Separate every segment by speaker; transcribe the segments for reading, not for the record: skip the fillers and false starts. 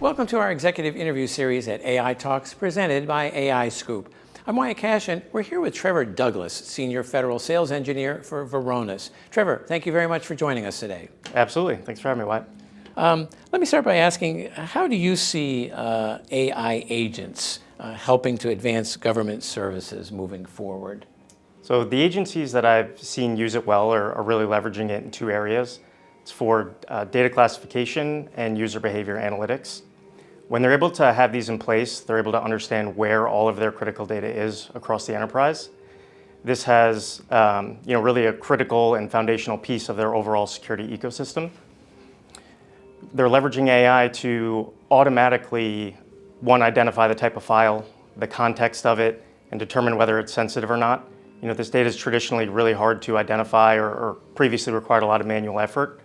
Speaker 1: Welcome to our executive interview series at AI Talks, presented by AI Scoop. I'm Wyatt Cash, and we're here with Trevor Douglas, Senior Federal Sales Engineer for Varonis. Trevor, thank you very much for joining us today.
Speaker 2: Absolutely. Thanks for having me, Wyatt.
Speaker 1: Let me start by asking, how do you see AI agents helping to advance government services moving forward?
Speaker 2: So the agencies that I've seen use it well are really leveraging it in two areas. It's for data classification and user behavior analytics. When they're able to have these in place, they're able to understand where all of their critical data is across the enterprise. This has really a critical and foundational piece of their overall security ecosystem. They're leveraging AI to automatically, one, identify the type of file, the context of it, and determine whether it's sensitive or not. This data is traditionally really hard to identify or previously required a lot of manual effort.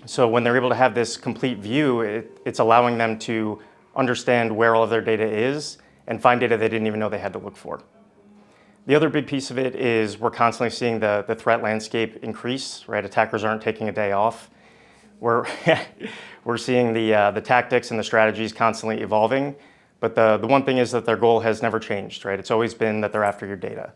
Speaker 2: So when they're able to have this complete view, it's allowing them to understand where all of their data is and find data they didn't even know they had to look for. The other big piece of it is we're constantly seeing the threat landscape increase, right? Attackers aren't taking a day off. We're seeing the tactics and the strategies constantly evolving, but the one thing is that their goal has never changed, right? It's always been that they're after your data.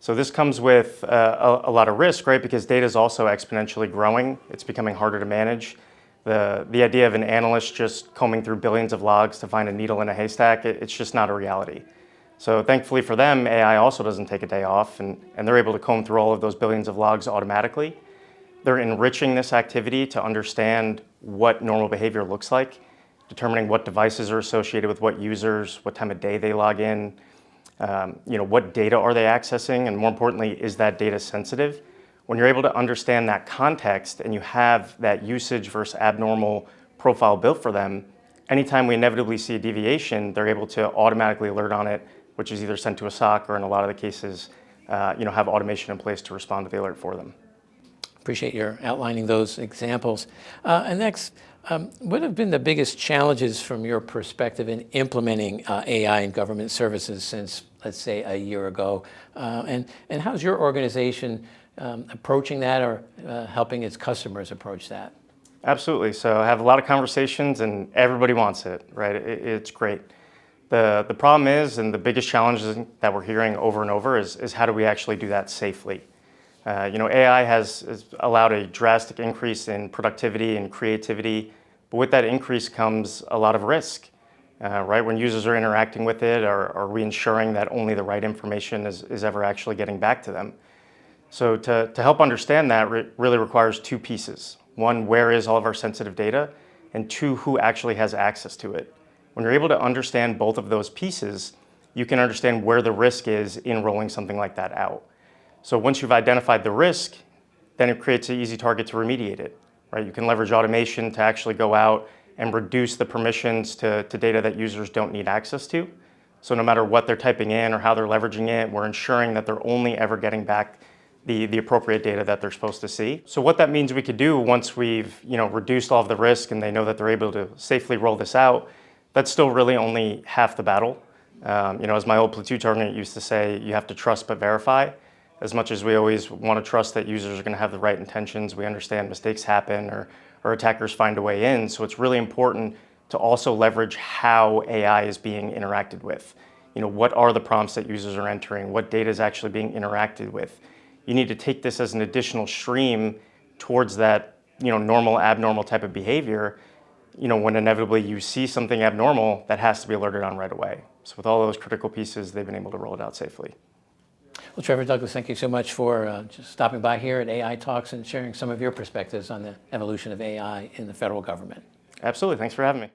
Speaker 2: So this comes with a lot of risk, right? Because data is also exponentially growing. It's becoming harder to manage. The idea of an analyst just combing through billions of logs to find a needle in a haystack, it's just not a reality. So thankfully for them, AI also doesn't take a day off, and they're able to comb through all of those billions of logs automatically. They're enriching this activity to understand what normal behavior looks like, determining what devices are associated with what users, what time of day they log in, what data are they accessing, and more importantly, is that data sensitive? When you're able to understand that context and you have that usage versus abnormal profile built for them, anytime we inevitably see a deviation, they're able to automatically alert on it, which is either sent to a SOC or in a lot of the cases, have automation in place to respond to the alert for them.
Speaker 1: Appreciate your outlining those examples. And next, what have been the biggest challenges from your perspective in implementing AI in government services since, let's say, a year ago? And how's your organization approaching that or helping its customers approach that?
Speaker 2: Absolutely. So I have a lot of conversations and everybody wants it, right? It's great. The problem is, and the biggest challenges that we're hearing over and over is how do we actually do that safely? AI has allowed a drastic increase in productivity and creativity, but with that increase comes a lot of risk, right? When users are interacting with it, are we ensuring that only the right information is ever actually getting back to them? So to help understand that really requires two pieces. One, where is all of our sensitive data? And two, who actually has access to it? When you're able to understand both of those pieces, you can understand where the risk is in rolling something like that out. So once you've identified the risk, then it creates an easy target to remediate it, right? You can leverage automation to actually go out and reduce the permissions to data that users don't need access to. So no matter what they're typing in or how they're leveraging it, we're ensuring that they're only ever getting back the appropriate data that they're supposed to see. So what that means we could do once we've reduced all of the risk and they know that they're able to safely roll this out, that's still really only half the battle. As my old platoon sergeant used to say, you have to trust but verify. As much as we always want to trust that users are going to have the right intentions, we understand mistakes happen or attackers find a way in. So it's really important to also leverage how AI is being interacted with. What are the prompts that users are entering? What data is actually being interacted with? You need to take this as an additional stream towards that normal, abnormal type of behavior. When inevitably you see something abnormal, that has to be alerted on right away. So with all those critical pieces, they've been able to roll it out safely.
Speaker 1: Well, Trevor Douglas, thank you so much for just stopping by here at AI Talks and sharing some of your perspectives on the evolution of AI in the federal government.
Speaker 2: Absolutely. Thanks for having me.